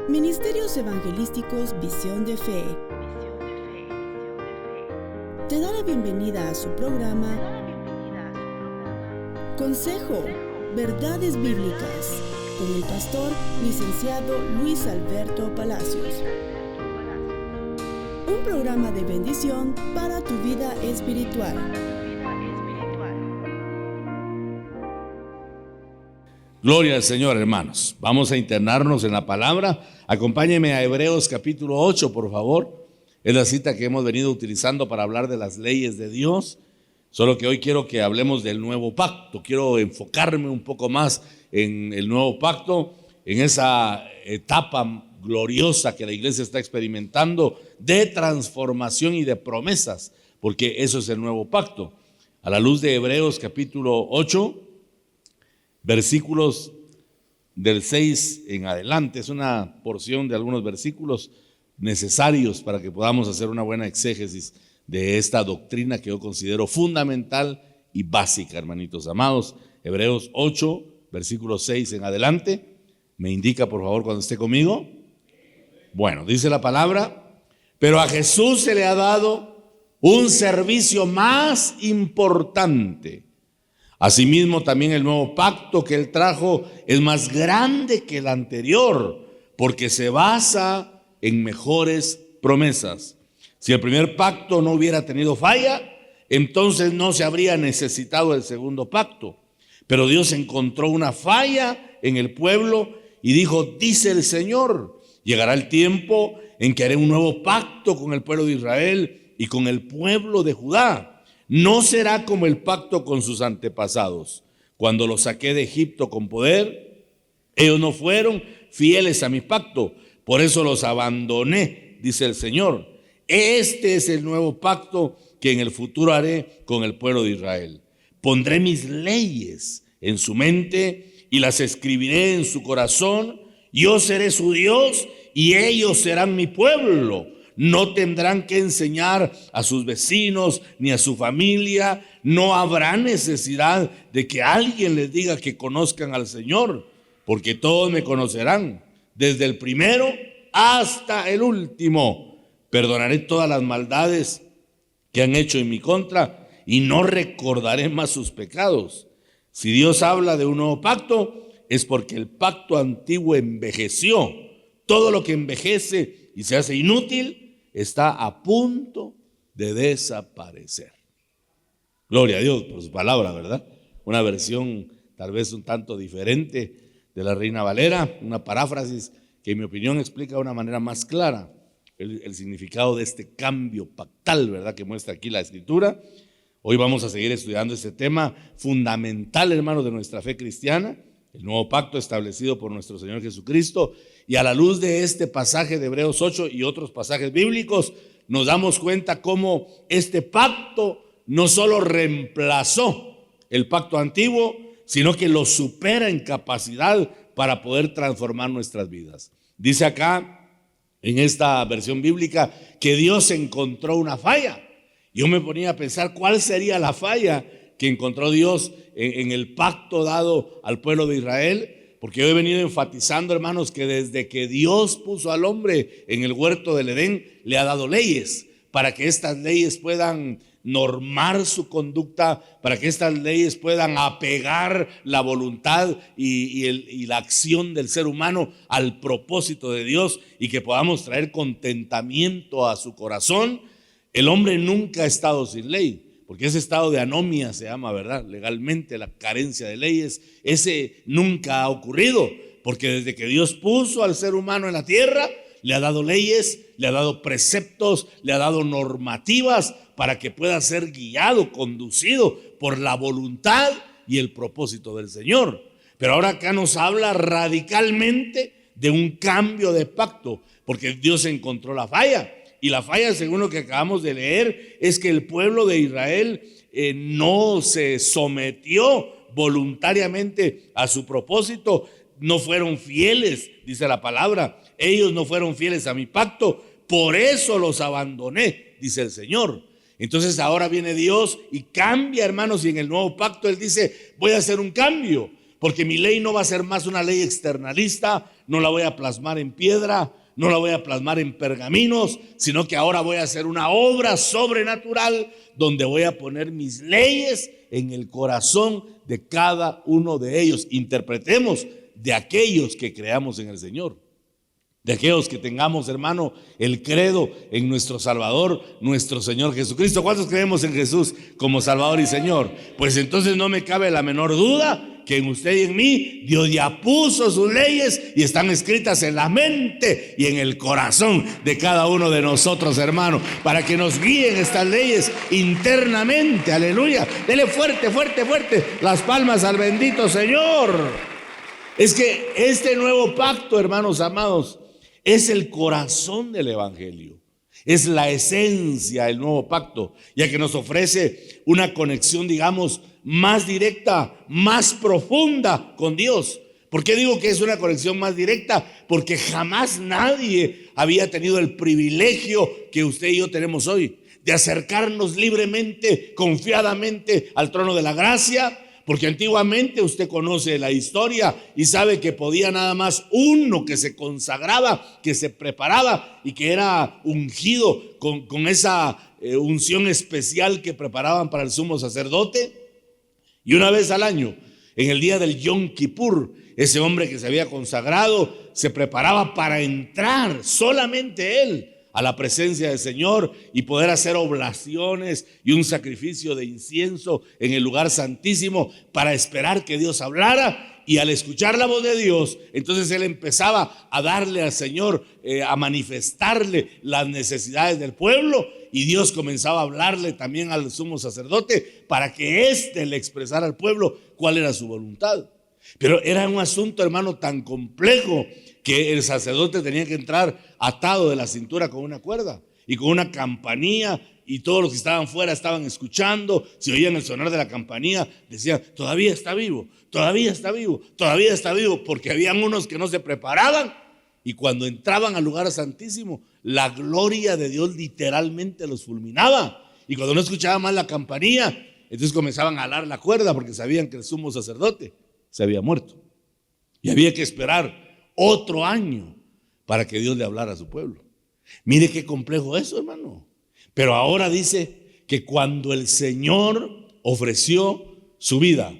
Ministerios Evangelísticos Visión de Fe te da la bienvenida a su programa Consejo, Verdades Bíblicas, con el pastor licenciado Luis Alberto Palacios. Un programa de bendición para tu vida espiritual. Gloria al Señor, hermanos. Vamos a internarnos en la palabra. Acompáñenme a Hebreos capítulo 8, por favor. Es la cita que hemos venido utilizando para hablar de las leyes de Dios. Solo que hoy quiero que hablemos del nuevo pacto. Quiero enfocarme un poco más en el nuevo pacto, en esa etapa gloriosa que la iglesia está experimentando de transformación y de promesas, porque eso es el nuevo pacto. A la luz de Hebreos capítulo 8, versículos del 6 en adelante, es una porción de algunos versículos necesarios para que podamos hacer una buena exégesis de esta doctrina que yo considero fundamental y básica, hermanitos amados. Hebreos 8, versículo 6 en adelante. Me indica, por favor, cuando esté conmigo. Bueno, dice la palabra: pero a Jesús se le ha dado un servicio más importante. Asimismo, también el nuevo pacto que Él trajo es más grande que el anterior, porque se basa en mejores promesas. Si el primer pacto no hubiera tenido falla, entonces no se habría necesitado el segundo pacto. Pero Dios encontró una falla en el pueblo y dijo: dice el Señor, llegará el tiempo en que haré un nuevo pacto con el pueblo de Israel y con el pueblo de Judá. No será como el pacto con sus antepasados, cuando los saqué de Egipto con poder. Ellos no fueron fieles a mi pacto, por eso los abandoné, dice el Señor. Este es el nuevo pacto que en el futuro haré con el pueblo de Israel. Pondré mis leyes en su mente y las escribiré en su corazón. Yo seré su Dios y ellos serán mi pueblo. No tendrán que enseñar a sus vecinos ni a su familia. No habrá necesidad de que alguien les diga que conozcan al Señor, porque todos me conocerán, desde el primero hasta el último. Perdonaré todas las maldades que han hecho en mi contra y no recordaré más sus pecados. Si Dios habla de un nuevo pacto, es porque el pacto antiguo envejeció. Todo lo que envejece y se hace inútil está a punto de desaparecer. Gloria a Dios por su palabra, ¿verdad? Una versión tal vez un tanto diferente de la Reina Valera, una paráfrasis que en mi opinión explica de una manera más clara el significado de este cambio pactal, ¿verdad?, que muestra aquí la Escritura. Hoy vamos a seguir estudiando este tema fundamental, hermanos, de nuestra fe cristiana, el nuevo pacto establecido por nuestro Señor Jesucristo. Y a la luz de este pasaje de Hebreos 8 y otros pasajes bíblicos, nos damos cuenta cómo este pacto no solo reemplazó el pacto antiguo, sino que lo supera en capacidad para poder transformar nuestras vidas. Dice acá, en esta versión bíblica, que Dios encontró una falla. Yo me ponía a pensar cuál sería la falla que encontró Dios en el pacto dado al pueblo de Israel. Porque yo he venido enfatizando, hermanos, que desde que Dios puso al hombre en el huerto del Edén, le ha dado leyes para que estas leyes puedan normar su conducta, para que estas leyes puedan apegar la voluntad y la acción del ser humano al propósito de Dios y que podamos traer contentamiento a su corazón. El hombre nunca ha estado sin ley, porque ese estado de anomia se llama, ¿verdad?, legalmente, la carencia de leyes. Ese nunca ha ocurrido, porque desde que Dios puso al ser humano en la tierra, le ha dado leyes, le ha dado preceptos, le ha dado normativas para que pueda ser guiado, conducido por la voluntad y el propósito del Señor. Pero ahora acá nos habla radicalmente de un cambio de pacto, porque Dios encontró la falla. Y la falla, según lo que acabamos de leer, es que el pueblo de Israel no se sometió voluntariamente a su propósito. No fueron fieles, dice la palabra. Ellos no fueron fieles a mi pacto, por eso los abandoné, dice el Señor. Entonces ahora viene Dios y cambia, hermanos, y en el nuevo pacto Él dice: voy a hacer un cambio, porque mi ley no va a ser más una ley externalista, no la voy a plasmar en piedra, no la voy a plasmar en pergaminos, sino que ahora voy a hacer una obra sobrenatural donde voy a poner mis leyes en el corazón de cada uno de ellos. Interpretemos de aquellos que creamos en el Señor, de aquellos que tengamos, hermano, el credo en nuestro Salvador, nuestro Señor Jesucristo. ¿Cuántos creemos en Jesús como Salvador y Señor? Pues entonces no me cabe la menor duda que en usted y en mí Dios ya puso sus leyes y están escritas en la mente y en el corazón de cada uno de nosotros, hermano, para que nos guíen estas leyes internamente. Aleluya. Dele fuerte, fuerte, fuerte las palmas al bendito Señor. Es que este nuevo pacto, hermanos amados, es el corazón del evangelio. Es la esencia del nuevo pacto, ya que nos ofrece una conexión, digamos, más directa, más profunda con Dios. ¿Por qué digo que es una conexión más directa? Porque jamás nadie había tenido el privilegio que usted y yo tenemos hoy, de acercarnos libremente, confiadamente al trono de la gracia. Porque antiguamente usted conoce la historia y sabe que podía nada más uno que se consagraba, que se preparaba y que era ungido con esa unción especial que preparaban para el sumo sacerdote. Y una vez al año, en el día del Yom Kippur, ese hombre que se había consagrado se preparaba para entrar, solamente él, a la presencia del Señor y poder hacer oblaciones y un sacrificio de incienso en el lugar santísimo para esperar que Dios hablara. Y al escuchar la voz de Dios, entonces él empezaba a darle al Señor, a manifestarle las necesidades del pueblo, y Dios comenzaba a hablarle también al sumo sacerdote para que éste le expresara al pueblo cuál era su voluntad. Pero era un asunto, hermano, tan complejo que el sacerdote tenía que entrar atado de la cintura con una cuerda y con una campanilla, y todos los que estaban fuera estaban escuchando. Si oían el sonar de la campanilla, decían: todavía está vivo, todavía está vivo, todavía está vivo, porque habían unos que no se preparaban, y cuando entraban al lugar santísimo, la gloria de Dios literalmente los fulminaba. Y cuando no escuchaban más la campanilla, entonces comenzaban a alar la cuerda, porque sabían que el sumo sacerdote se había muerto y había que esperar otro año para que Dios le hablara a su pueblo. Mire qué complejo eso, hermano. Pero ahora dice que cuando el Señor ofreció su vida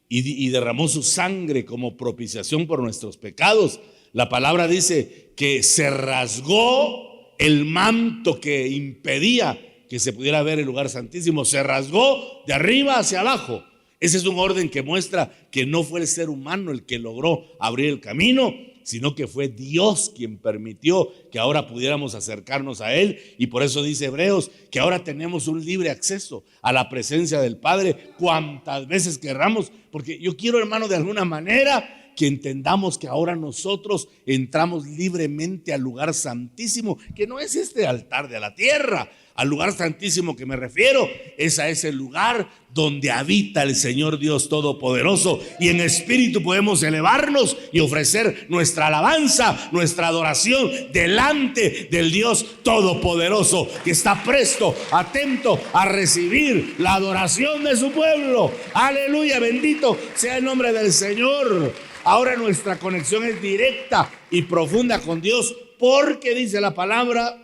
y derramó su sangre como propiciación por nuestros pecados, la palabra dice que se rasgó el manto que impedía que se pudiera ver el lugar santísimo. Se rasgó de arriba hacia abajo. Ese es un orden que muestra que no fue el ser humano el que logró abrir el camino, sino que fue Dios quien permitió que ahora pudiéramos acercarnos a Él. Y por eso dice Hebreos que ahora tenemos un libre acceso a la presencia del Padre cuantas veces querramos. Porque yo quiero, hermano, de alguna manera que entendamos que ahora nosotros entramos libremente al lugar santísimo, que no es este altar de la tierra. Al lugar santísimo que me refiero es a ese lugar donde habita el Señor Dios Todopoderoso, y en espíritu podemos elevarnos y ofrecer nuestra alabanza, nuestra adoración delante del Dios Todopoderoso, que está presto, atento a recibir la adoración de su pueblo. Aleluya, bendito sea el nombre del Señor. Ahora nuestra conexión es directa y profunda con Dios, porque dice la palabra: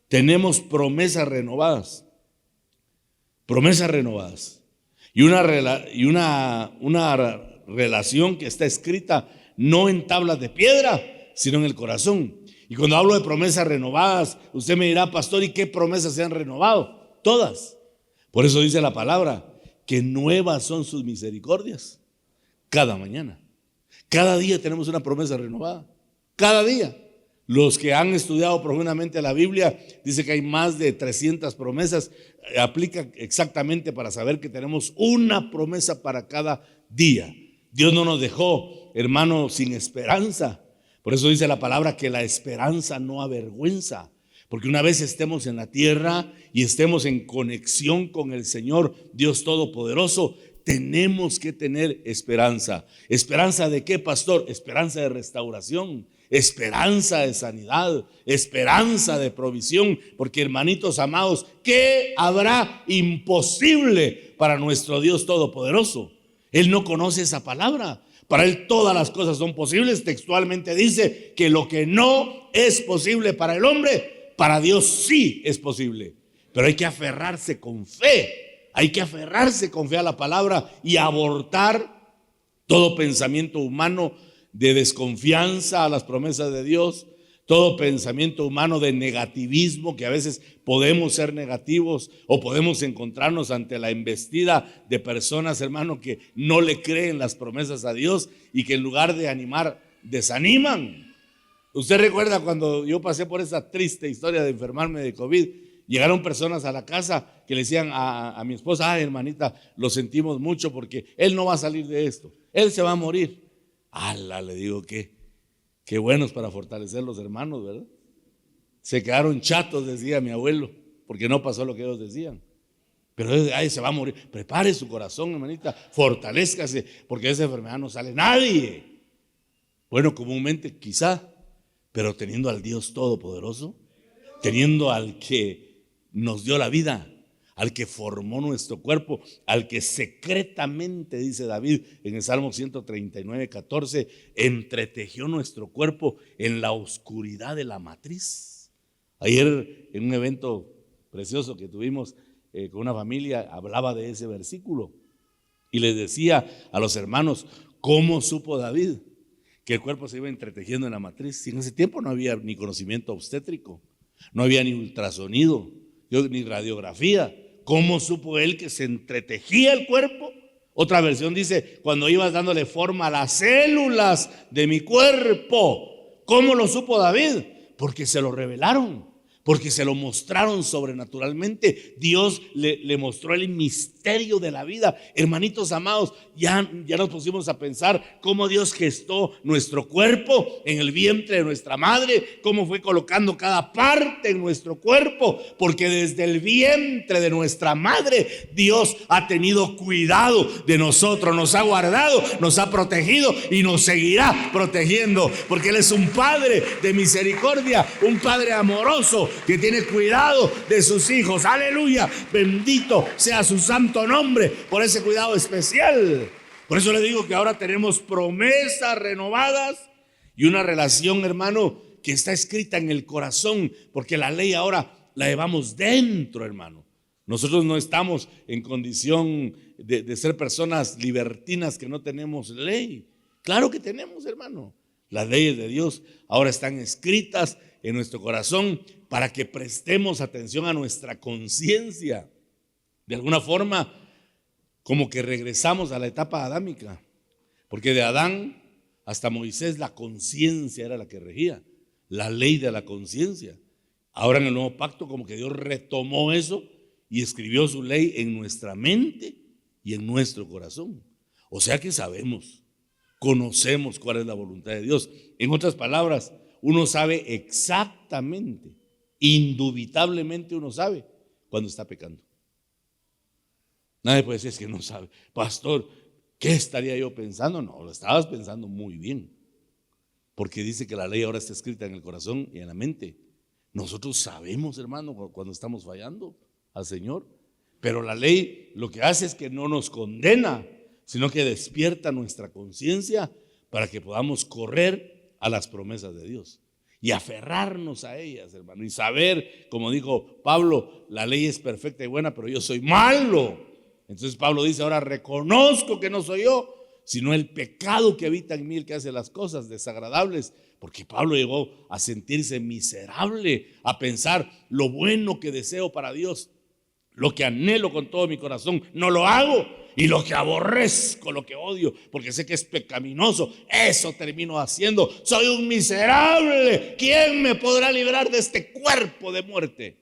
tenemos promesas renovadas. Promesas renovadas. Y una relación que está escrita no en tablas de piedra, sino en el corazón. Y cuando hablo de promesas renovadas, usted me dirá: pastor, ¿y qué promesas se han renovado? Todas. Por eso dice la palabra que nuevas son sus misericordias cada mañana. Cada día tenemos una promesa renovada. Cada día. Los que han estudiado profundamente la Biblia dicen que hay más de 300 promesas. Aplica exactamente para saber que tenemos una promesa para cada día. Dios no nos dejó, hermano, sin esperanza. Por eso dice la palabra que la esperanza no avergüenza. Porque una vez estemos en la tierra y estemos en conexión con el Señor Dios Todopoderoso, tenemos que tener esperanza. ¿Esperanza de qué, pastor? Esperanza de restauración, esperanza de sanidad, esperanza de provisión. Porque, hermanitos amados, ¿qué habrá imposible para nuestro Dios Todopoderoso? Él no conoce esa palabra. Para Él todas las cosas son posibles. Textualmente dice que lo que no es posible para el hombre, para Dios sí es posible. Pero hay que aferrarse con fe. Hay que aferrarse con fe a la palabra y abortar todo pensamiento humano de desconfianza a las promesas de Dios, todo pensamiento humano de negativismo, que a veces podemos ser negativos o podemos encontrarnos ante la embestida de personas, hermano, que no le creen las promesas a Dios y que en lugar de animar, desaniman. Usted recuerda cuando yo pasé por esa triste historia de enfermarme de COVID, llegaron personas a la casa que le decían a mi esposa: ay, hermanita, lo sentimos mucho porque él no va a salir de esto, él se va a morir. ¡Hala! Le digo que qué buenos para fortalecer los hermanos, ¿verdad? Se quedaron chatos, decía mi abuelo, porque no pasó lo que ellos decían. Pero ahí se va a morir. Prepare su corazón, hermanita, fortalézcase, porque de esa enfermedad no sale nadie. Bueno, comúnmente quizá, pero teniendo al Dios Todopoderoso, teniendo al que nos dio la vida, al que formó nuestro cuerpo, al que secretamente, dice David en el Salmo 139:14, entretejió nuestro cuerpo en la oscuridad de la matriz. Ayer en un evento precioso que tuvimos con una familia, hablaba de ese versículo y les decía a los hermanos: ¿cómo supo David que el cuerpo se iba entretejiendo en la matriz? Si en ese tiempo no había ni conocimiento obstétrico, no había ni ultrasonido, ni radiografía. ¿Cómo supo él que se entretejía el cuerpo? Otra versión dice: cuando ibas dándole forma a las células de mi cuerpo. ¿Cómo lo supo David? Porque se lo revelaron, porque se lo mostraron sobrenaturalmente. Dios le mostró el misterio de la vida. Hermanitos amados, ya nos pusimos a pensar cómo Dios gestó nuestro cuerpo en el vientre de nuestra madre, cómo fue colocando cada parte en nuestro cuerpo, porque desde el vientre de nuestra madre Dios ha tenido cuidado de nosotros, nos ha guardado, nos ha protegido y nos seguirá protegiendo, porque Él es un Padre de misericordia, un Padre amoroso que tiene cuidado de sus hijos. Aleluya, bendito sea su santo nombre por ese cuidado especial. Por eso le digo que ahora tenemos promesas renovadas y una relación, hermano, que está escrita en el corazón, porque la ley ahora la llevamos dentro, hermano. Nosotros no estamos en condición de ser personas libertinas que no tenemos ley. Claro que tenemos, hermano. Las leyes de Dios ahora están escritas en nuestro corazón para que prestemos atención a nuestra conciencia. De alguna forma, como que regresamos a la etapa adámica, porque de Adán hasta Moisés la conciencia era la que regía, la ley de la conciencia. Ahora en el nuevo pacto como que Dios retomó eso y escribió su ley en nuestra mente y en nuestro corazón. O sea que sabemos, conocemos cuál es la voluntad de Dios. En otras palabras, uno sabe exactamente, indubitablemente uno sabe cuando está pecando. Nadie puede decir: es que no sabe. Pastor, ¿qué estaría yo pensando? No, lo estabas pensando muy bien, porque dice que la ley ahora está escrita en el corazón y en la mente. Nosotros sabemos, hermano, cuando estamos fallando al Señor, pero la ley lo que hace es que no nos condena, sino que despierta nuestra conciencia para que podamos correr a las promesas de Dios y aferrarnos a ellas, hermano, y saber, como dijo Pablo, la ley es perfecta y buena, pero yo soy malo. Entonces Pablo dice: ahora reconozco que no soy yo, sino el pecado que habita en mí, el que hace las cosas desagradables. Porque Pablo llegó a sentirse miserable, a pensar: lo bueno que deseo para Dios, lo que anhelo con todo mi corazón, no lo hago, y lo que aborrezco, lo que odio, porque sé que es pecaminoso, eso termino haciendo. Soy un miserable, ¿quién me podrá librar de este cuerpo de muerte?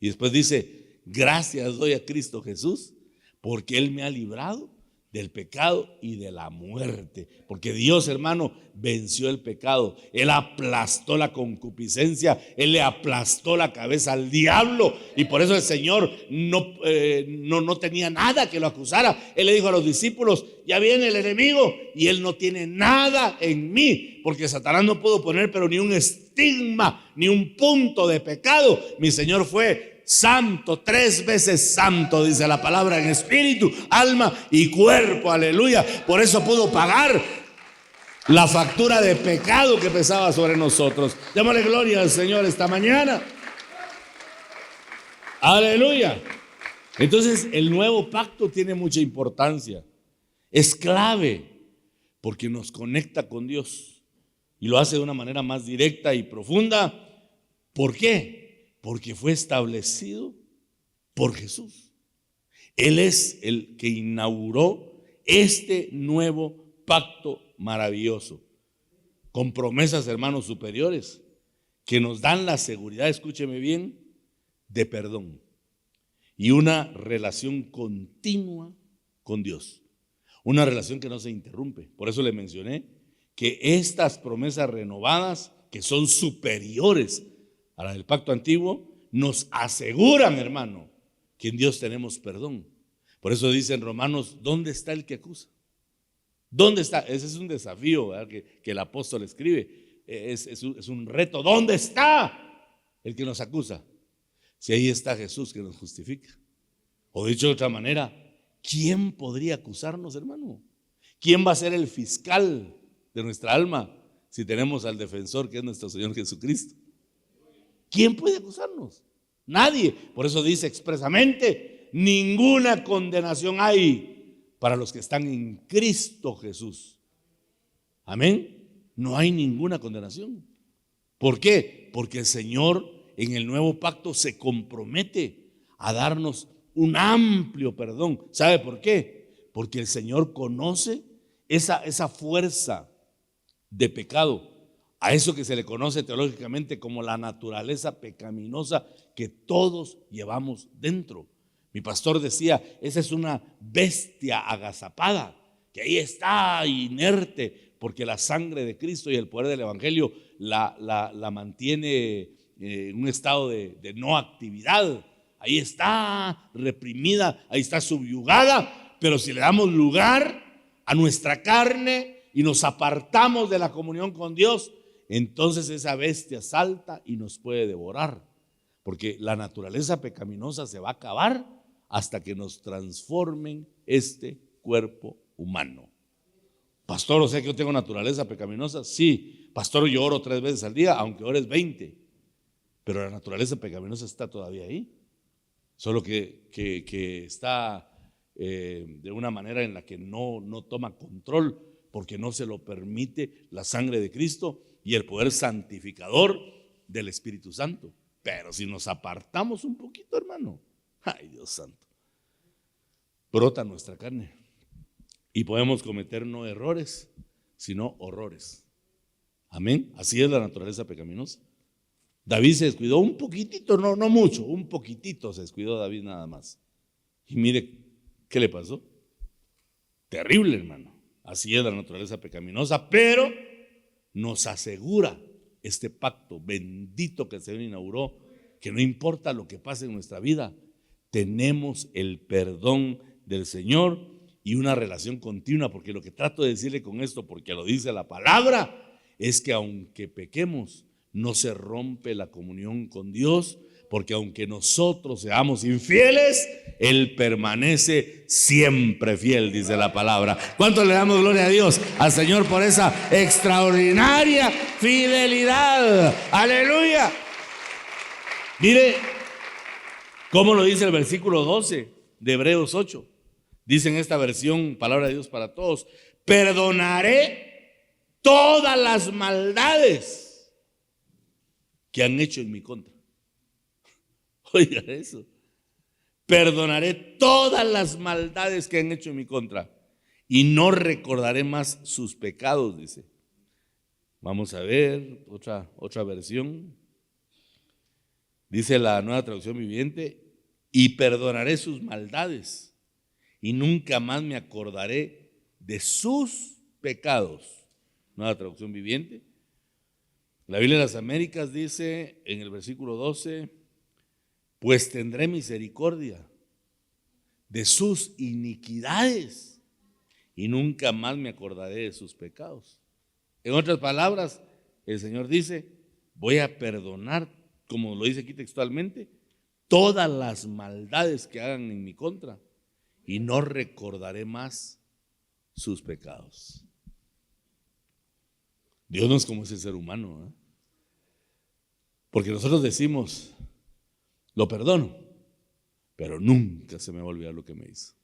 Y después dice: gracias doy a Cristo Jesús, porque Él me ha librado del pecado y de la muerte. Porque Dios, hermano, venció el pecado. Él aplastó la concupiscencia, Él le aplastó la cabeza al diablo, y por eso el Señor no tenía nada que lo acusara. Él le dijo a los discípulos: ya viene el enemigo y él no tiene nada en mí, porque Satanás no pudo poner pero ni un estigma, ni un punto de pecado. Mi Señor fue santo, 3 veces santo, dice la palabra, en espíritu, alma y cuerpo. Aleluya. Por eso pudo pagar la factura de pecado que pesaba sobre nosotros. Démosle gloria al Señor esta mañana. Aleluya. Entonces el nuevo pacto tiene mucha importancia. Es clave porque nos conecta con Dios y lo hace de una manera más directa y profunda. ¿Por qué? Porque fue establecido por Jesús. Él es el que inauguró este nuevo pacto maravilloso, con promesas, hermanos, superiores, que nos dan la seguridad, escúcheme bien, de perdón y una relación continua con Dios. Una relación que no se interrumpe. Por eso le mencioné que estas promesas renovadas, que son superiores a la del pacto antiguo, nos aseguran, hermano, que en Dios tenemos perdón. Por eso dice en Romanos, ¿dónde está el que acusa? ¿Dónde está? Ese es un desafío, ¿verdad? Que el apóstol escribe. Es un reto. ¿Dónde está el que nos acusa? Si ahí está Jesús que nos justifica. O dicho de otra manera, ¿quién podría acusarnos, hermano? ¿Quién va a ser el fiscal de nuestra alma si tenemos al defensor que es nuestro Señor Jesucristo? ¿Quién puede acusarnos? Nadie. Por eso dice expresamente, ninguna condenación hay para los que están en Cristo Jesús. Amén. No hay ninguna condenación. ¿Por qué? Porque el Señor en el nuevo pacto se compromete a darnos un amplio perdón. ¿Sabe por qué? Porque el Señor conoce esa fuerza de pecado, a eso que se le conoce teológicamente como la naturaleza pecaminosa que todos llevamos dentro. Mi pastor decía, esa es una bestia agazapada, que ahí está inerte, porque la sangre de Cristo y el poder del Evangelio la mantiene en un estado de no actividad. Ahí está reprimida, ahí está subyugada, pero si le damos lugar a nuestra carne y nos apartamos de la comunión con Dios, entonces esa bestia salta y nos puede devorar, porque la naturaleza pecaminosa se va a acabar hasta que nos transformen este cuerpo humano. Pastor, o sea que yo tengo naturaleza pecaminosa. Sí, pastor, yo oro 3 veces al día, aunque ores 20, pero la naturaleza pecaminosa está todavía ahí, solo que está de una manera en la que no toma control, porque no se lo permite la sangre de Cristo y el poder santificador del Espíritu Santo. Pero si nos apartamos un poquito, hermano, ay Dios santo, brota nuestra carne y podemos cometer no errores, sino horrores. Amén. Así es la naturaleza pecaminosa. David se descuidó un poquitito, no mucho, un poquitito se descuidó David nada más. Y mire, ¿qué le pasó? Terrible, hermano. Así es la naturaleza pecaminosa, pero nos asegura este pacto bendito que el Señor inauguró, que no importa lo que pase en nuestra vida, tenemos el perdón del Señor y una relación continua, porque lo que trato de decirle con esto, porque lo dice la palabra, es que aunque pequemos, no se rompe la comunión con Dios, porque aunque nosotros seamos infieles, Él permanece siempre fiel, dice la palabra. ¿Cuánto le damos gloria a Dios, al Señor, por esa extraordinaria fidelidad? ¡Aleluya! Mire cómo lo dice el versículo 12 de Hebreos 8. Dice en esta versión, palabra de Dios para todos: perdonaré todas las maldades que han hecho en mi contra. Oiga eso. Perdonaré todas las maldades que han hecho en mi contra y no recordaré más sus pecados, dice. Vamos a ver otra versión. Dice la Nueva Traducción Viviente: y perdonaré sus maldades y nunca más me acordaré de sus pecados. Nueva Traducción Viviente. La Biblia de las Américas dice en el versículo 12: pues tendré misericordia de sus iniquidades y nunca más me acordaré de sus pecados. En otras palabras, el Señor dice: voy a perdonar, como lo dice aquí textualmente, todas las maldades que hagan en mi contra y no recordaré más sus pecados. Dios no es como ese ser humano, ¿eh? Porque nosotros decimos, lo perdono, pero nunca se me va a olvidar lo que me hizo.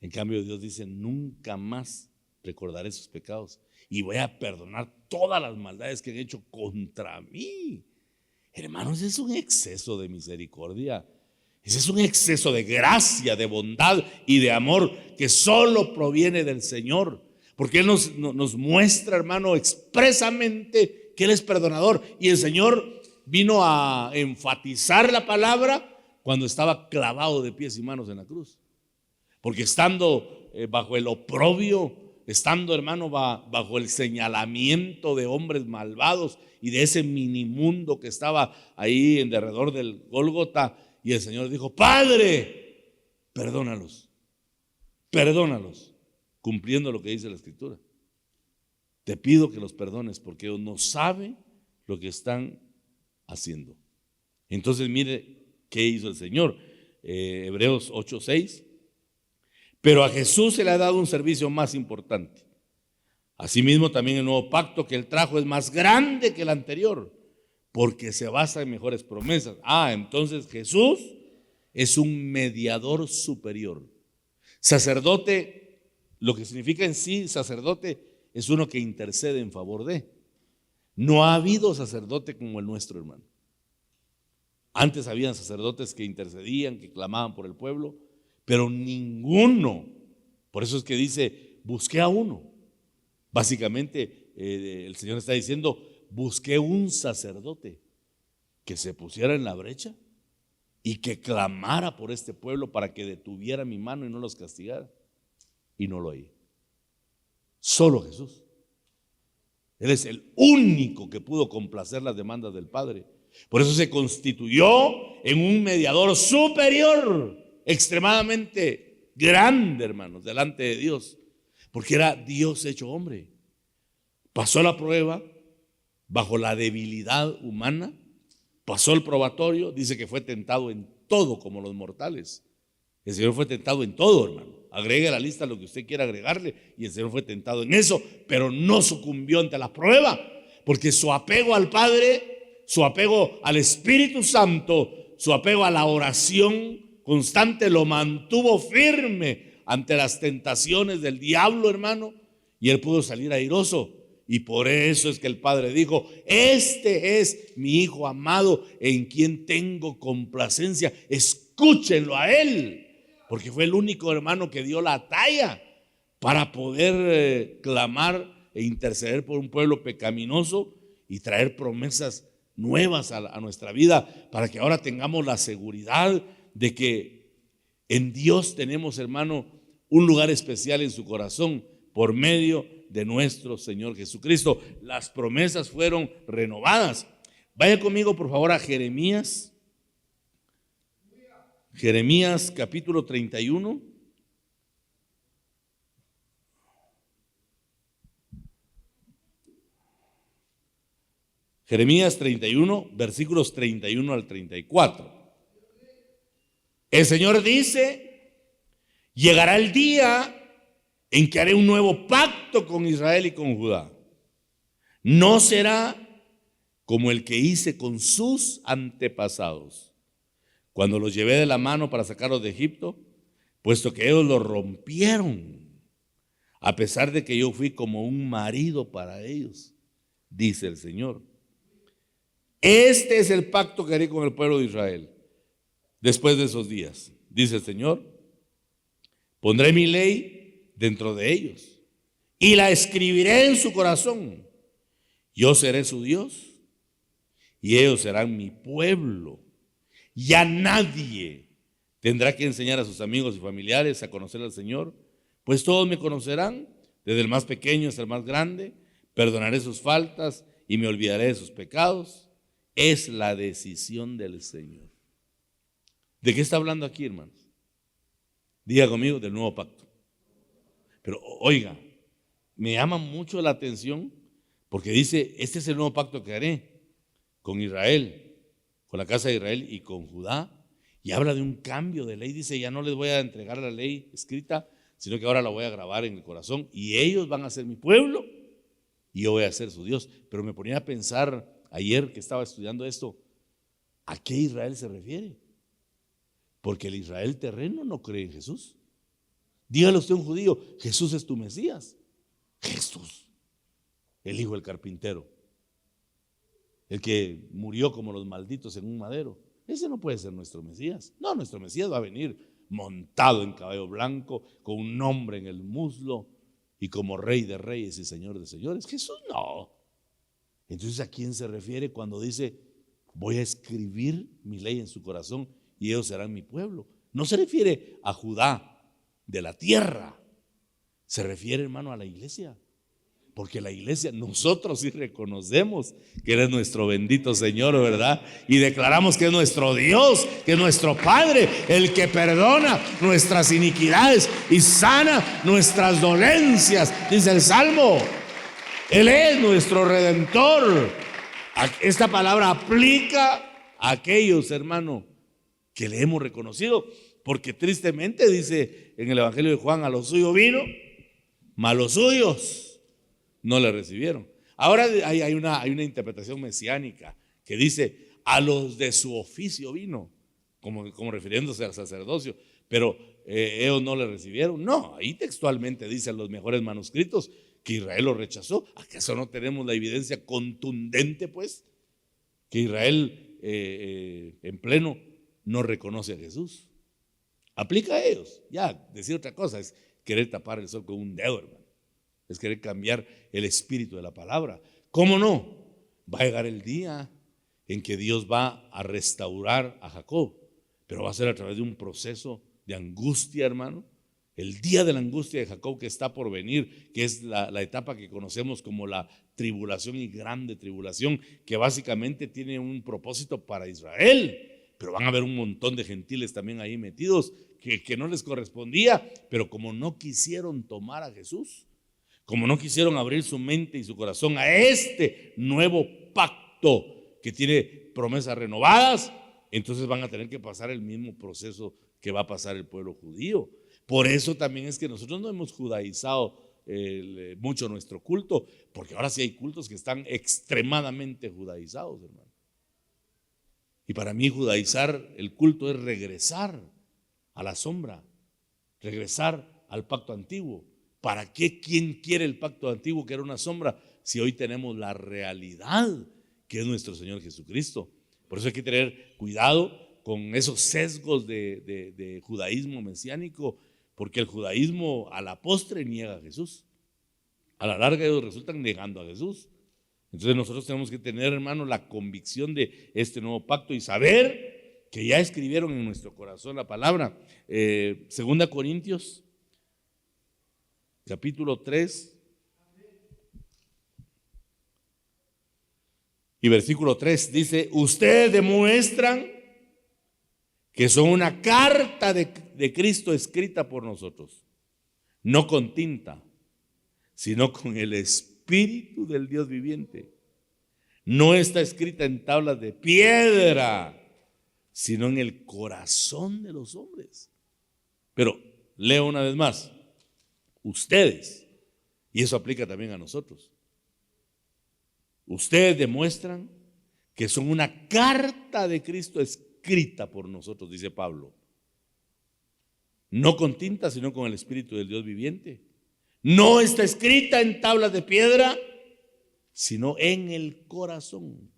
En cambio, Dios dice, nunca más recordaré sus pecados y voy a perdonar todas las maldades que han hecho contra mí. Hermanos, es un exceso de misericordia. Ese es un exceso de gracia, de bondad y de amor que solo proviene del Señor. Porque Él nos muestra, hermano, expresamente que Él es perdonador. Y el Señor vino a enfatizar la palabra cuando estaba clavado de pies y manos en la cruz. Porque estando bajo el oprobio, estando, hermano, bajo el señalamiento de hombres malvados y de ese minimundo que estaba ahí en derredor del Gólgota, y el Señor dijo, Padre, perdónalos, perdónalos, cumpliendo lo que dice la Escritura. Te pido que los perdones porque ellos no saben lo que están haciendo. Entonces mire qué hizo el Señor. Hebreos 8:6. Pero a Jesús se le ha dado un servicio más importante. Asimismo, también el nuevo pacto que Él trajo es más grande que el anterior, porque se basa en mejores promesas. Entonces Jesús es un mediador superior. Sacerdote, lo que significa en sí sacerdote, es uno que intercede en favor de. No ha habido sacerdote como el nuestro, hermano. Antes habían sacerdotes que intercedían, que clamaban por el pueblo, pero ninguno. Por eso es que dice, busqué a uno. Básicamente el Señor está diciendo, busqué un sacerdote que se pusiera en la brecha y que clamara por este pueblo para que detuviera mi mano y no los castigara. Y no lo hay. Solo Jesús. Él es el único que pudo complacer las demandas del Padre. Por eso se constituyó en un mediador superior, extremadamente grande, hermanos, delante de Dios, porque era Dios hecho hombre. Pasó la prueba bajo la debilidad humana, pasó el probatorio, dice que fue tentado en todo como los mortales. El Señor fue tentado en todo, hermano. Agregue a la lista lo que usted quiera agregarle, y el Señor fue tentado en eso, pero no sucumbió ante la prueba, porque su apego al Padre, su apego al Espíritu Santo, su apego a la oración constante lo mantuvo firme ante las tentaciones del diablo, hermano, y él pudo salir airoso. Y por eso es que el Padre dijo, este es mi Hijo amado en quien tengo complacencia, escúchenlo a Él, porque fue el único hermano que dio la talla para poder clamar e interceder por un pueblo pecaminoso y traer promesas nuevas a nuestra vida, para que ahora tengamos la seguridad de que en Dios tenemos, hermano, un lugar especial en su corazón por medio de nuestro Señor Jesucristo. Las promesas fueron renovadas. Vaya conmigo por favor a Jeremías. Jeremías capítulo 31. Jeremías 31, versículos 31 al 34. El Señor dice, llegará el día en que haré un nuevo pacto con Israel y con Judá. No será como el que hice con sus antepasados, cuando los llevé de la mano para sacarlos de Egipto, puesto que ellos lo rompieron, a pesar de que yo fui como un marido para ellos, dice el Señor. Este es el pacto que haré con el pueblo de Israel después de esos días, dice el Señor. Pondré mi ley dentro de ellos y la escribiré en su corazón. Yo seré su Dios y ellos serán mi pueblo. Ya nadie tendrá que enseñar a sus amigos y familiares a conocer al Señor, pues todos me conocerán, desde el más pequeño hasta el más grande. Perdonaré sus faltas y me olvidaré de sus pecados. Es la decisión del Señor. ¿De qué está hablando aquí, hermanos? Diga conmigo, del nuevo pacto. Pero oiga, me llama mucho la atención porque dice, este es el nuevo pacto que haré con Israel, con la casa de Israel y con Judá. Y habla de un cambio de ley. Dice, ya no les voy a entregar la ley escrita, sino que ahora la voy a grabar en el corazón y ellos van a ser mi pueblo y yo voy a ser su Dios. Pero me ponía a pensar ayer que estaba estudiando esto, ¿a qué Israel se refiere? Porque el Israel terreno no cree en Jesús. Dígale usted a un judío, Jesús es tu Mesías. Jesús, el hijo del carpintero, el que murió como los malditos en un madero. Ese no puede ser nuestro Mesías. No, nuestro Mesías va a venir montado en caballo blanco, con un nombre en el muslo y como Rey de Reyes y Señor de Señores. Jesús no. Entonces, ¿a quién se refiere cuando dice, voy a escribir mi ley en su corazón y ellos serán mi pueblo? No se refiere a Judá de la tierra, se refiere, hermano, a la iglesia. Porque la iglesia, nosotros sí reconocemos que Él es nuestro bendito Señor, ¿verdad? Y declaramos que es nuestro Dios, que es nuestro Padre, el que perdona nuestras iniquidades y sana nuestras dolencias, dice el Salmo. Él es nuestro Redentor. Esta palabra aplica a aquellos, hermano, que le hemos reconocido, porque tristemente dice en el Evangelio de Juan, a los suyos vino, mas los suyos no le recibieron. Ahora hay una interpretación mesiánica que dice, a los de su oficio vino, como refiriéndose al sacerdocio, pero ellos no le recibieron. No, ahí textualmente dice en los mejores manuscritos que Israel lo rechazó. ¿Acaso no tenemos la evidencia contundente, pues, que Israel en pleno no reconoce a Jesús? Aplica a ellos. Ya, decir otra cosa es querer tapar el sol con un dedo, hermano. Es querer cambiar el espíritu de la palabra. ¿Cómo no? Va a llegar el día en que Dios va a restaurar a Jacob, pero va a ser a través de un proceso de angustia, hermano. El día de la angustia de Jacob que está por venir, que es la etapa que conocemos como la tribulación y grande tribulación, que básicamente tiene un propósito para Israel, pero van a haber un montón de gentiles también ahí metidos que no les correspondía, pero como no quisieron tomar a Jesús, como no quisieron abrir su mente y su corazón a este nuevo pacto que tiene promesas renovadas, entonces van a tener que pasar el mismo proceso que va a pasar el pueblo judío. Por eso también es que nosotros no hemos judaizado mucho nuestro culto, porque ahora sí hay cultos que están extremadamente judaizados, hermano. Y para mí judaizar el culto es regresar a la sombra, regresar al pacto antiguo. ¿Para qué? ¿Quién quiere el pacto antiguo que era una sombra si hoy tenemos la realidad que es nuestro Señor Jesucristo? Por eso hay que tener cuidado con esos sesgos de judaísmo mesiánico, porque el judaísmo a la postre niega a Jesús. A la larga ellos resultan negando a Jesús. Entonces nosotros tenemos que tener, hermano, la convicción de este nuevo pacto y saber que ya escribieron en nuestro corazón la palabra. 2 Corintios capítulo 3 y versículo 3 dice, ustedes demuestran que son una carta de Cristo escrita por nosotros, no con tinta, sino con el Espíritu del Dios viviente. No está escrita en tablas de piedra, sino en el corazón de los hombres. Pero leo una vez más, ustedes, y eso aplica también a nosotros, ustedes demuestran que son una carta de Cristo escrita por nosotros, dice Pablo, no con tinta, sino con el Espíritu del Dios viviente. No está escrita en tablas de piedra, sino en el corazón.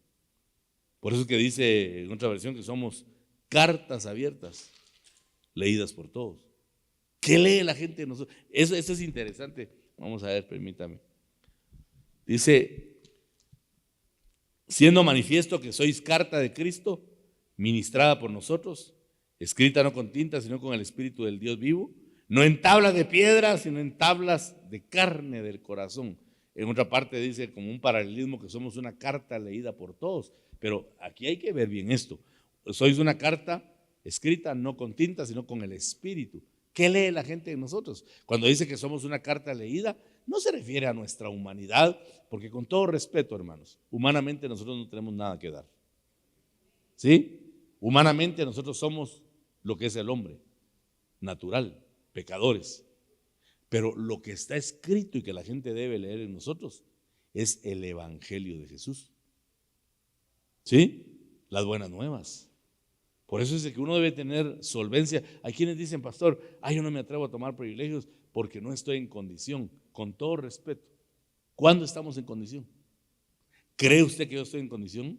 Por eso es que dice en otra versión que somos cartas abiertas, leídas por todos. ¿Qué lee la gente de nosotros? Eso es interesante. Vamos a ver, permítame. Dice, siendo manifiesto que sois carta de Cristo, ministrada por nosotros, escrita no con tinta, sino con el Espíritu del Dios vivo, no en tablas de piedra, sino en tablas de carne del corazón. En otra parte dice como un paralelismo que somos una carta leída por todos, pero aquí hay que ver bien esto. Sois una carta escrita no con tinta, sino con el Espíritu. ¿Qué lee la gente de nosotros? Cuando dice que somos una carta leída, no se refiere a nuestra humanidad, porque con todo respeto, hermanos, humanamente nosotros no tenemos nada que dar. ¿Sí? Humanamente nosotros somos lo que es el hombre, natural, pecadores. Pero lo que está escrito y que la gente debe leer en nosotros es el evangelio de Jesús. ¿Sí? Las buenas nuevas. Por eso es que uno debe tener solvencia. Hay quienes dicen, pastor, yo no me atrevo a tomar privilegios porque no estoy en condición. Con todo respeto, ¿cuándo estamos en condición? ¿Cree usted que yo estoy en condición?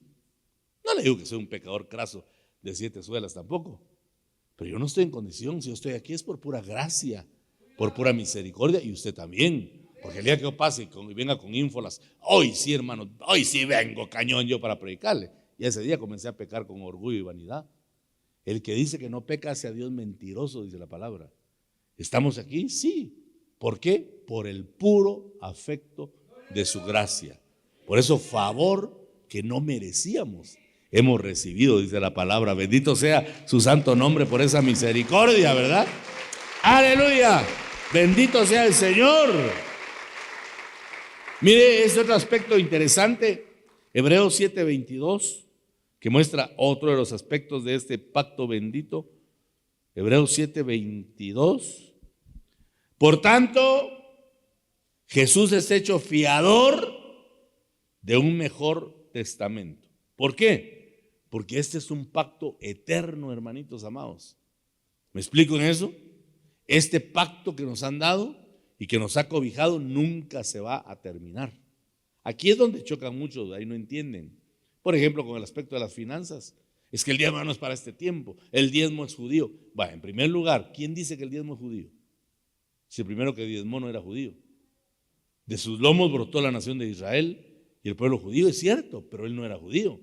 No le digo que soy un pecador craso de 7 suelas tampoco, pero yo no estoy en condición. Si yo estoy aquí es por pura gracia, por pura misericordia, y usted también. Porque el día que yo pase y venga con ínfolas, hoy sí, hermano, hoy sí vengo cañón yo para predicarle. Y ese día comencé a pecar con orgullo y vanidad. El que dice que no peca hace a Dios mentiroso, dice la palabra. ¿Estamos aquí? Sí. ¿Por qué? Por el puro afecto de su gracia. Por eso, favor que no merecíamos, hemos recibido, dice la palabra. Bendito sea su santo nombre por esa misericordia, ¿verdad? ¡Aleluya! Bendito sea el Señor. Mire, este otro aspecto interesante, Hebreos 7:22, que muestra otro de los aspectos de este pacto bendito. Hebreos 7:22. Por tanto, Jesús es hecho fiador de un mejor testamento. ¿Por qué? Porque este es un pacto eterno, hermanitos amados. ¿Me explico en eso? Este pacto que nos han dado y que nos ha cobijado nunca se va a terminar. Aquí es donde chocan muchos, ahí no entienden. Por ejemplo, con el aspecto de las finanzas. Es que el diezmo no es para este tiempo, el diezmo es judío. Bueno, en primer lugar, ¿quién dice que el diezmo es judío? Si el primero que diezmó no era judío. De sus lomos brotó la nación de Israel y el pueblo judío, es cierto, pero él no era judío.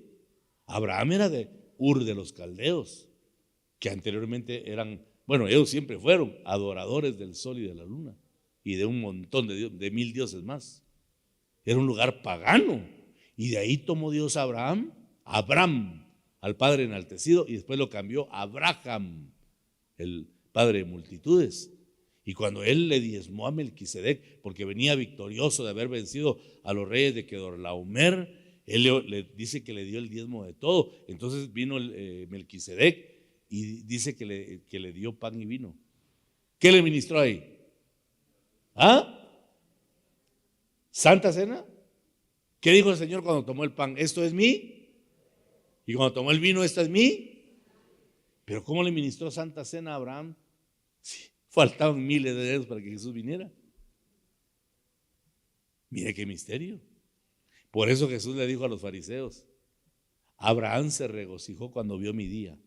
Abraham era de Ur de los Caldeos, que anteriormente eran, bueno, ellos siempre fueron adoradores del sol y de la luna y de un montón de 1000 dioses más. Era un lugar pagano y de ahí tomó Dios a Abraham, al padre enaltecido, y después lo cambió a Abraham, el padre de multitudes. Y cuando él le diezmó a Melquisedec, porque venía victorioso de haber vencido a los reyes de Kedorlaomer, él le dice que le dio el diezmo de todo. Entonces vino Melquisedec y dice que le dio pan y vino. ¿Qué le ministró ahí? ¿Santa cena? ¿Qué dijo el Señor cuando tomó el pan? Esto es mí. Y cuando tomó el vino, esto es mí. Pero ¿cómo le ministró Santa cena a Abraham? Sí, faltaban miles de años para que Jesús viniera. Mire qué misterio. Por eso Jesús le dijo a los fariseos: Abraham se regocijó cuando vio mi día.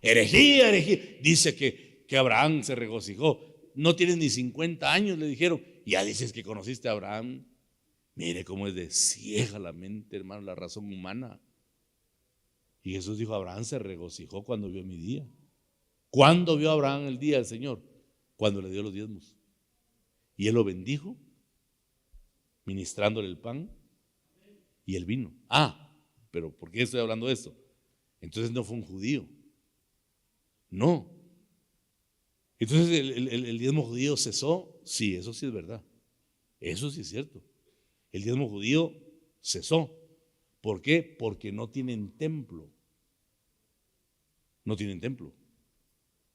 Herejía, herejía. Dice que Abraham se regocijó. No tienes ni 50 años, le dijeron. Ya dices que conociste a Abraham. Mire cómo es de ciega la mente, hermano, la razón humana. Y Jesús dijo: Abraham se regocijó cuando vio mi día. ¿Cuándo vio Abraham el día del Señor? Cuando le dio los diezmos. Y él lo bendijo, ministrándole el pan y el vino. Pero ¿por qué estoy hablando de esto? Entonces no fue un judío. No. Entonces el diezmo judío cesó. Sí, eso sí es verdad. Eso sí es cierto. El diezmo judío cesó. ¿Por qué? Porque no tienen templo. No tienen templo.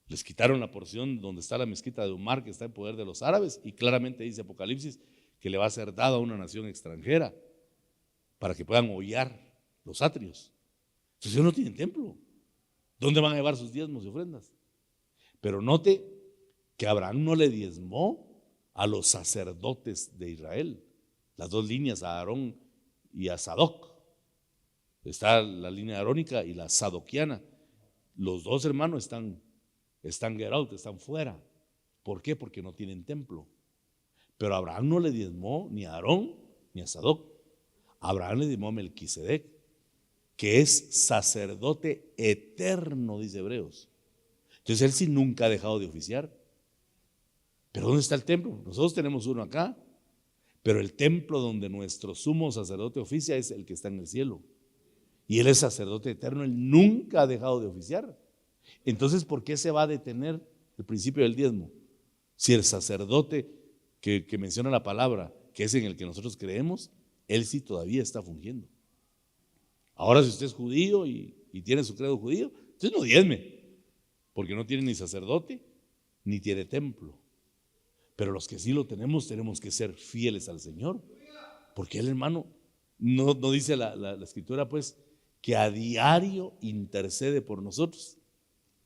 Les quitaron la porción donde está la mezquita de Umar, que está en poder de los árabes, y claramente dice Apocalipsis que le va a ser dado a una nación extranjera para que puedan hollar los atrios. Entonces ellos no tienen templo. ¿Dónde van a llevar sus diezmos y ofrendas? Pero note que Abraham no le diezmó a los sacerdotes de Israel. Las dos líneas, a Aarón y a Sadoc. Está la línea arónica y la sadoquiana. Los dos hermanos están get out, están fuera. ¿Por qué? Porque no tienen templo. Pero Abraham no le diezmó ni a Aarón ni a Sadoc. Abraham le diezmó a Melquisedec, que es sacerdote eterno, dice Hebreos. Entonces él sí nunca ha dejado de oficiar. ¿Pero dónde está el templo? Nosotros tenemos uno acá, pero el templo donde nuestro sumo sacerdote oficia es el que está en el cielo. Y él es sacerdote eterno, él nunca ha dejado de oficiar. Entonces, ¿por qué se va a detener el principio del diezmo? Si el sacerdote que menciona la palabra, que es en el que nosotros creemos, él sí todavía está fungiendo. Ahora, si usted es judío y tiene su credo judío, entonces no diezme, porque no tiene ni sacerdote ni tiene templo. Pero los que sí lo tenemos que ser fieles al Señor Porque Él, hermano, no dice la Escritura, pues, que a diario intercede por nosotros.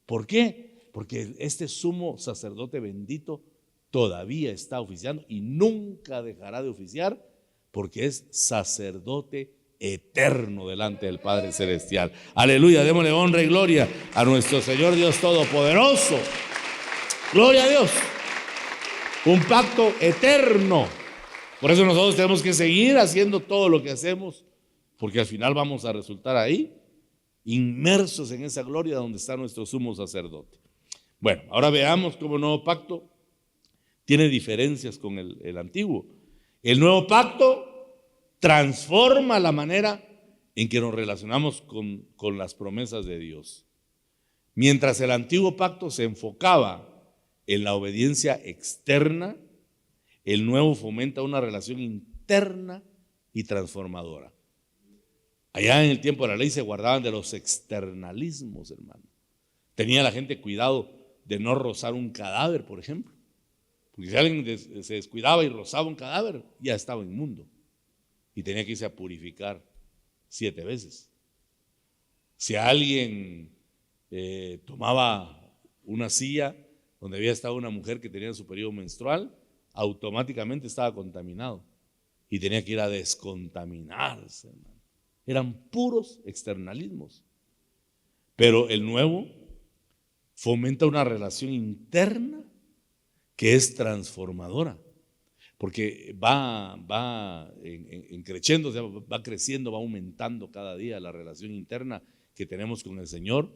¿Por qué? Porque este sumo sacerdote bendito todavía está oficiando y nunca dejará de oficiar, porque es sacerdote eterno delante del Padre Celestial. Aleluya, démosle honra y gloria a nuestro Señor Dios Todopoderoso. Gloria a Dios. Un pacto eterno. Por eso nosotros tenemos que seguir haciendo todo lo que hacemos, porque al final vamos a resultar ahí, inmersos en esa gloria donde está nuestro sumo sacerdote. Bueno, ahora veamos cómo el nuevo pacto tiene diferencias con el antiguo. El nuevo pacto transforma la manera en que nos relacionamos con las promesas de Dios. Mientras el antiguo pacto se enfocaba en la obediencia externa, el nuevo fomenta una relación interna y transformadora. Allá en el tiempo de la ley se guardaban de los externalismos, hermano. Tenía la gente cuidado de no rozar un cadáver, por ejemplo. Porque si alguien se descuidaba y rozaba un cadáver, ya estaba inmundo. Y tenía que irse a purificar 7 veces. Si alguien tomaba una silla donde había estado una mujer que tenía su periodo menstrual, automáticamente estaba contaminado y tenía que ir a descontaminarse, hermano. Eran puros externalismos. Pero el nuevo fomenta una relación interna que es transformadora, porque va creciendo, o sea, va creciendo, va aumentando cada día la relación interna que tenemos con el Señor,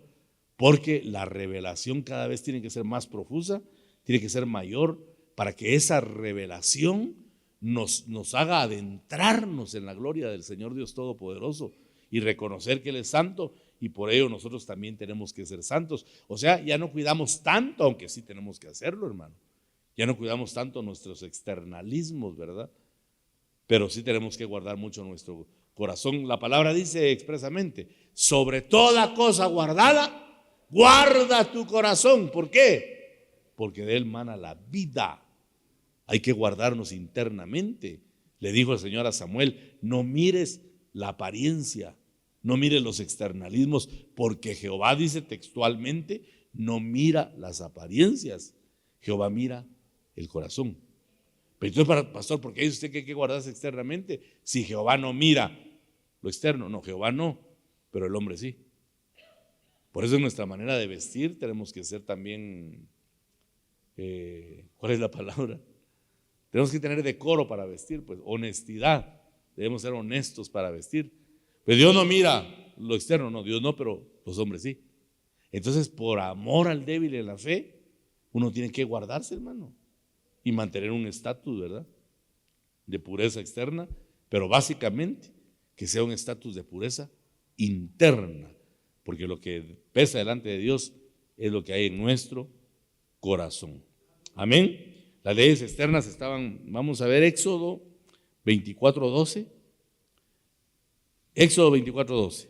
porque la revelación cada vez tiene que ser más profusa, tiene que ser mayor, para que esa revelación nos haga adentrarnos en la gloria del Señor Dios Todopoderoso y reconocer que Él es santo, y por ello nosotros también tenemos que ser santos. O sea, ya no cuidamos tanto, aunque sí tenemos que hacerlo, hermano. Ya no cuidamos tanto nuestros externalismos, ¿verdad? Pero sí tenemos que guardar mucho nuestro corazón. La palabra dice expresamente, sobre toda cosa guardada, guarda tu corazón. ¿Por qué? Porque de él mana la vida. Hay que guardarnos internamente. Le dijo el Señor a Samuel, no mires la apariencia, no mires los externalismos, porque Jehová dice textualmente, no mira las apariencias, Jehová mira el corazón. Pero entonces, pastor, ¿por qué dice usted que hay que guardarse externamente? Si Jehová no mira lo externo. No, Jehová no, pero el hombre sí. Por eso en nuestra manera de vestir tenemos que ser también, ¿cuál es la palabra? Tenemos que tener decoro para vestir, pues honestidad. Debemos ser honestos para vestir. Pero Dios no mira lo externo, no, Dios no, pero los hombres sí. Entonces, por amor al débil en la fe, uno tiene que guardarse, hermano, y mantener un estatus, ¿verdad?, de pureza externa, pero básicamente que sea un estatus de pureza interna, porque lo que pesa delante de Dios es lo que hay en nuestro corazón. Amén. Las leyes externas estaban, vamos a ver Éxodo 24:12. Éxodo 24:12.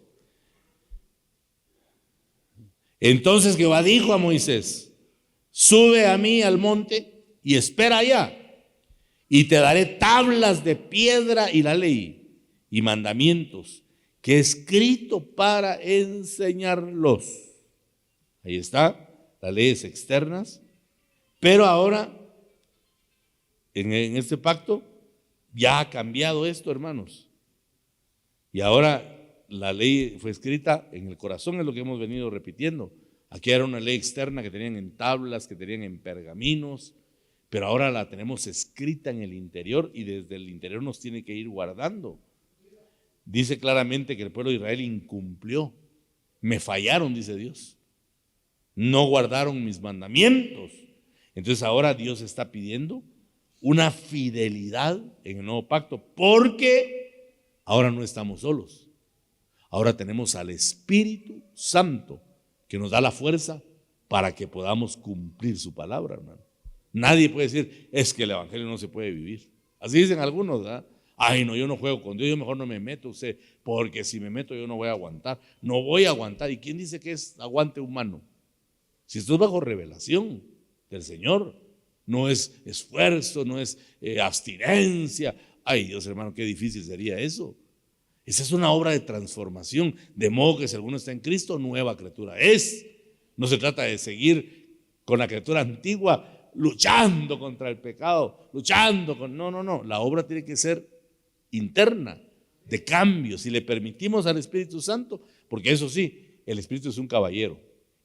Entonces Jehová dijo a Moisés, sube a mí al monte y espera allá, y te daré tablas de piedra y la ley y mandamientos que he escrito para enseñarlos. Ahí está, las leyes externas. Pero ahora, en este pacto, ya ha cambiado esto, hermanos. Y ahora la ley fue escrita en el corazón, es lo que hemos venido repitiendo. Aquí era una ley externa que tenían en tablas, que tenían en pergaminos, pero ahora la tenemos escrita en el interior y desde el interior nos tiene que ir guardando. Dice claramente que el pueblo de Israel incumplió, me fallaron, dice Dios, no guardaron mis mandamientos. Entonces ahora Dios está pidiendo una fidelidad en el nuevo pacto, porque ahora no estamos solos. Ahora tenemos al Espíritu Santo que nos da la fuerza para que podamos cumplir su palabra, hermano. Nadie puede decir, es que el evangelio no se puede vivir. Así dicen algunos, ¿verdad? Ay, no, yo no juego con Dios, yo mejor no me meto, usted, porque si me meto yo no voy a aguantar. No voy a aguantar. ¿Y quién dice que es aguante humano? Si esto es bajo revelación del Señor, no es esfuerzo, no es abstinencia. Ay, Dios hermano, qué difícil sería eso. Esa es una obra de transformación, de modo que si alguno está en Cristo, nueva criatura es. No se trata de seguir con la criatura antigua, luchando contra el pecado, No. La obra tiene que ser interna, de cambio. Si le permitimos al Espíritu Santo, porque eso sí, el Espíritu es un caballero.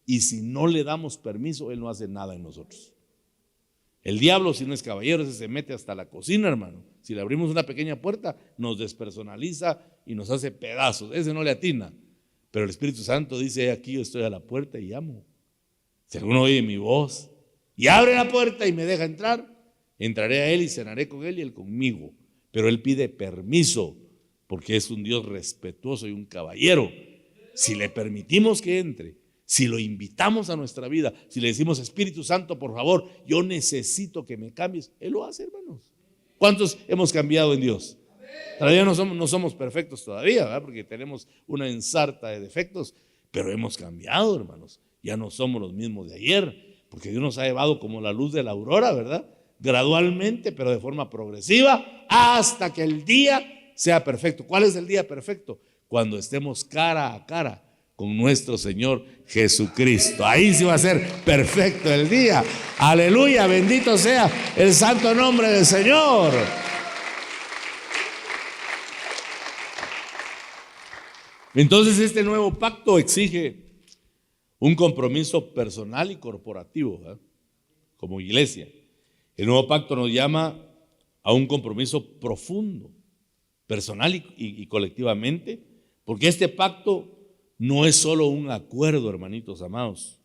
Y si no le damos permiso, Él no hace nada en nosotros. El diablo, si no es caballero, ese se mete hasta la cocina, hermano. Si le abrimos una pequeña puerta, nos despersonaliza y nos hace pedazos. Ese no le atina. Pero el Espíritu Santo dice: aquí yo estoy a la puerta y llamo. Si alguno oye mi voz y abre la puerta y me deja entrar, entraré a Él y cenaré con Él y Él conmigo. Pero Él pide permiso, porque es un Dios respetuoso y un caballero. Si le permitimos que entre, si lo invitamos a nuestra vida, si le decimos: Espíritu Santo, por favor, yo necesito que me cambies, Él lo hace, hermanos. ¿Cuántos hemos cambiado en Dios? Todavía no somos perfectos todavía, ¿verdad? Porque tenemos una ensarta de defectos, pero hemos cambiado, hermanos. Ya no somos los mismos de ayer, porque Dios nos ha llevado como la luz de la aurora, ¿verdad? Gradualmente, pero de forma progresiva, hasta que el día sea perfecto. ¿Cuál es el día perfecto? Cuando estemos cara a cara con nuestro Señor Jesucristo. Ahí sí va a ser perfecto el día. Aleluya, bendito sea el santo nombre del Señor. Entonces este nuevo pacto exige un compromiso personal y corporativo, ¿verdad? Como iglesia. El nuevo pacto nos llama a un compromiso profundo, personal y colectivamente, porque este pacto no es solo un acuerdo, hermanitos amados,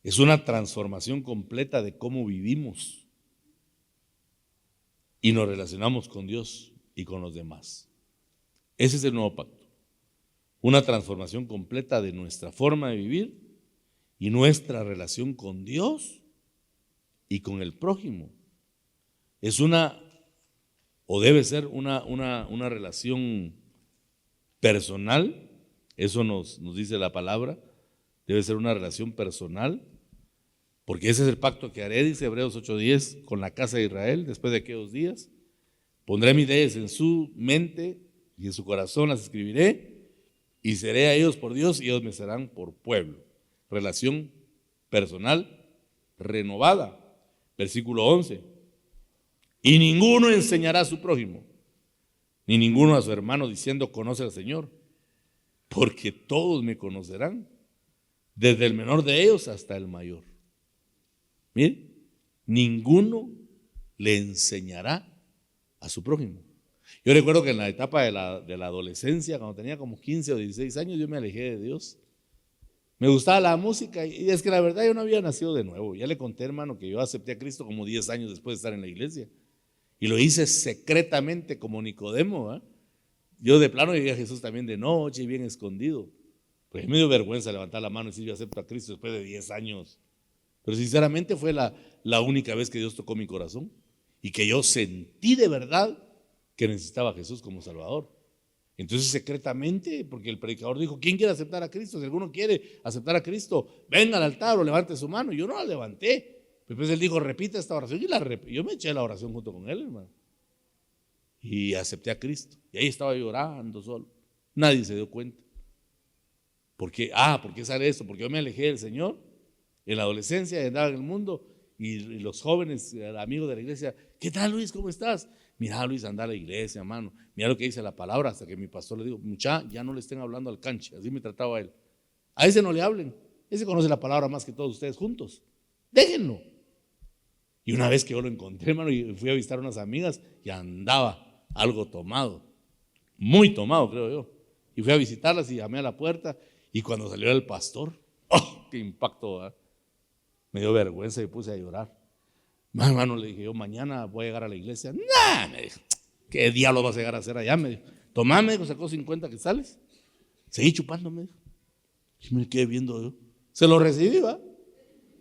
es una transformación completa de cómo vivimos y nos relacionamos con Dios y con los demás. Ese es el nuevo pacto, una transformación completa de nuestra forma de vivir y nuestra relación con Dios y con el prójimo. Es o debe ser una relación personal. Eso nos dice la palabra. Debe ser una relación personal, porque ese es el pacto que haré, dice Hebreos 8:10, con la casa de Israel después de aquellos días. Pondré mis leyes en su mente y en su corazón las escribiré, y seré a ellos por Dios y ellos me serán por pueblo. Relación personal renovada. Versículo 11. Y ninguno enseñará a su prójimo, ni ninguno a su hermano, diciendo: conoce al Señor, porque todos me conocerán, desde el menor de ellos hasta el mayor. Miren, ninguno le enseñará a su prójimo. Yo recuerdo que en la etapa de la adolescencia, cuando tenía como 15 o 16 años, yo me alejé de Dios. Me gustaba la música y es que la verdad yo no había nacido de nuevo. Ya le conté, hermano, que yo acepté a Cristo como 10 años después de estar en la iglesia. Y lo hice secretamente como Nicodemo, ¿eh? Yo de plano llegué a Jesús también de noche y bien escondido. Pues me dio vergüenza levantar la mano y decir: yo acepto a Cristo después de 10 años. Pero sinceramente fue la única vez que Dios tocó mi corazón y que yo sentí de verdad que necesitaba a Jesús como Salvador. Entonces secretamente, porque el predicador dijo: ¿quién quiere aceptar a Cristo? Si alguno quiere aceptar a Cristo, venga al altar o levante su mano. Yo no la levanté. Después él dijo: repita esta oración, y yo me eché la oración junto con él, hermano, y acepté a Cristo. Y ahí estaba llorando solo. Nadie se dio cuenta. ¿Por qué? ¿Por qué sale esto? Porque yo me alejé del Señor en la adolescencia, andaba en el mundo, y los jóvenes, amigos de la iglesia: ¿qué tal, Luis? ¿Cómo estás? Mira, Luis, anda a la iglesia, hermano. Mira lo que dice la palabra. Hasta que mi pastor le dijo: ya no le estén hablando al canche. Así me trataba él. A ese no le hablen. Ese conoce la palabra más que todos ustedes juntos. Déjenlo. Y una vez que yo lo encontré, hermano, y fui a visitar a unas amigas, y andaba algo tomado. Muy tomado, creo yo. Y fui a visitarlas y llamé a la puerta. Y cuando salió el pastor, ¡oh, qué impacto! ¿Verdad? Me dio vergüenza y puse a llorar. Hermano, le dije yo: mañana voy a llegar a la iglesia. Nah, me dijo: ¿qué diablo vas a llegar a hacer allá? Me dijo: tomá, me dijo, sacó 50 quetzales. Seguí chupando, me dijo. Y me quedé viendo yo. Se lo recibí, ¿va?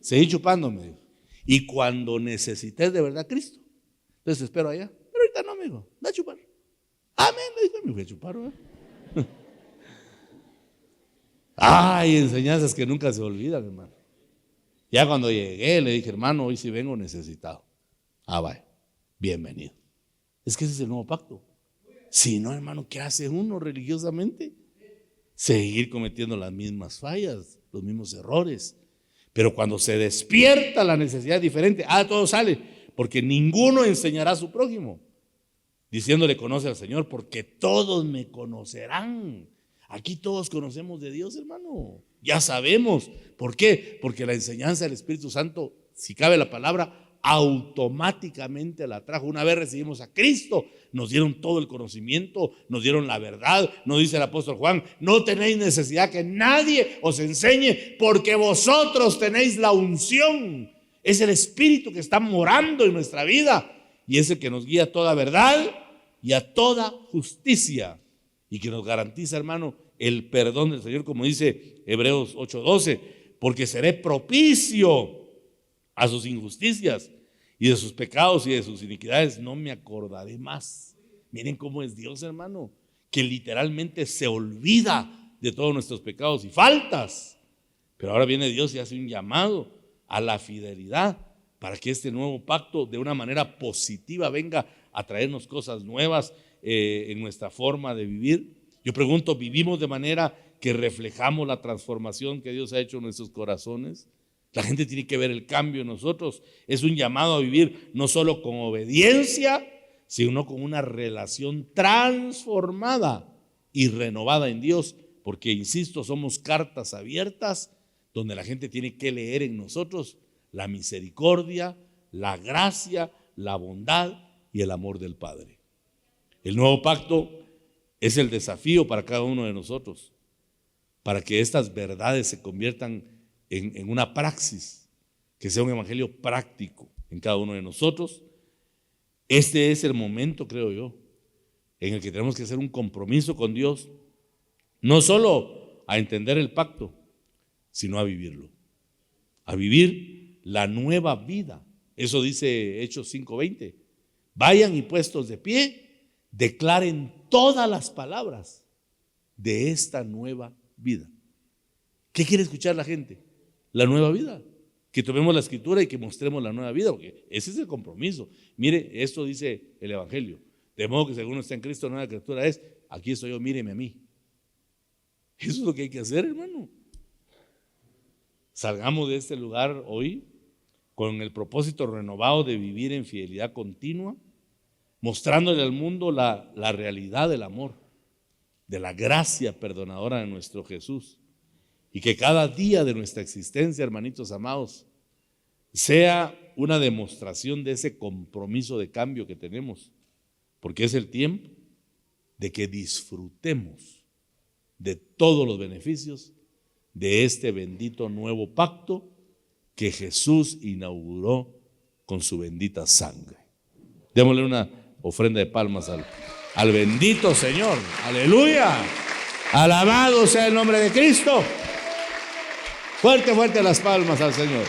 Seguí chupando, me dijo. Y cuando necesites de verdad a Cristo, entonces espero allá. Pero ahorita no, me dijo, da a chupar. Amén, me dijo, me fui a chupar, ¿va? Ay, enseñanzas que nunca se olvidan, hermano. Ya cuando llegué le dije: hermano, hoy sí vengo necesitado. Vaya, bienvenido. Es que ese es el nuevo pacto. Si no, hermano, ¿qué hace uno religiosamente? Seguir cometiendo las mismas fallas, los mismos errores. Pero cuando se despierta la necesidad diferente, todo sale, porque ninguno enseñará a su prójimo, diciéndole conoce al Señor, porque todos me conocerán. Aquí todos conocemos de Dios, hermano. Ya sabemos. ¿Por qué? Porque la enseñanza del Espíritu Santo, si cabe la palabra, automáticamente la trajo. Una vez recibimos a Cristo, nos dieron todo el conocimiento, nos dieron la verdad. Nos dice el apóstol Juan, no tenéis necesidad que nadie os enseñe, porque vosotros tenéis la unción. Es el Espíritu que está morando en nuestra vida y es el que nos guía a toda verdad y a toda justicia, y que nos garantiza, hermano, el perdón del Señor, como dice Hebreos 8:12, porque seré propicio a sus injusticias, y de sus pecados y de sus iniquidades no me acordaré más. Miren cómo es Dios, hermano, que literalmente se olvida de todos nuestros pecados y faltas. Pero ahora viene Dios y hace un llamado a la fidelidad para que este nuevo pacto de una manera positiva venga a traernos cosas nuevas en nuestra forma de vivir. Yo pregunto, ¿vivimos de manera que reflejamos la transformación que Dios ha hecho en nuestros corazones? La gente tiene que ver el cambio en nosotros. Es un llamado a vivir no solo con obediencia, sino con una relación transformada y renovada en Dios, porque, insisto, somos cartas abiertas donde la gente tiene que leer en nosotros la misericordia, la gracia, la bondad y el amor del Padre. El nuevo pacto es el desafío para cada uno de nosotros, para que estas verdades se conviertan en una praxis, que sea un evangelio práctico en cada uno de nosotros. Este es el momento, creo yo, en el que tenemos que hacer un compromiso con Dios, no solo a entender el pacto, sino a vivirlo, a vivir la nueva vida. Eso dice Hechos 5:20. Vayan y puestos de pie, declaren todas las palabras de esta nueva vida. ¿Qué quiere escuchar la gente? La nueva vida. Que tomemos la escritura y que mostremos la nueva vida, porque ese es el compromiso. Mire, esto dice el evangelio. De modo que si alguno está en Cristo, nueva criatura es. Aquí estoy yo, míreme a mí. Eso es lo que hay que hacer, hermano. Salgamos de este lugar hoy con el propósito renovado de vivir en fidelidad continua, mostrándole al mundo la realidad del amor, de la gracia perdonadora de nuestro Jesús. Y que cada día de nuestra existencia, hermanitos amados, sea una demostración de ese compromiso de cambio que tenemos, porque es el tiempo de que disfrutemos de todos los beneficios de este bendito nuevo pacto que Jesús inauguró con su bendita sangre. Démosle una ofrenda de palmas al bendito Señor. Aleluya. Alabado sea el nombre de Cristo. Fuerte, fuerte las palmas al Señor.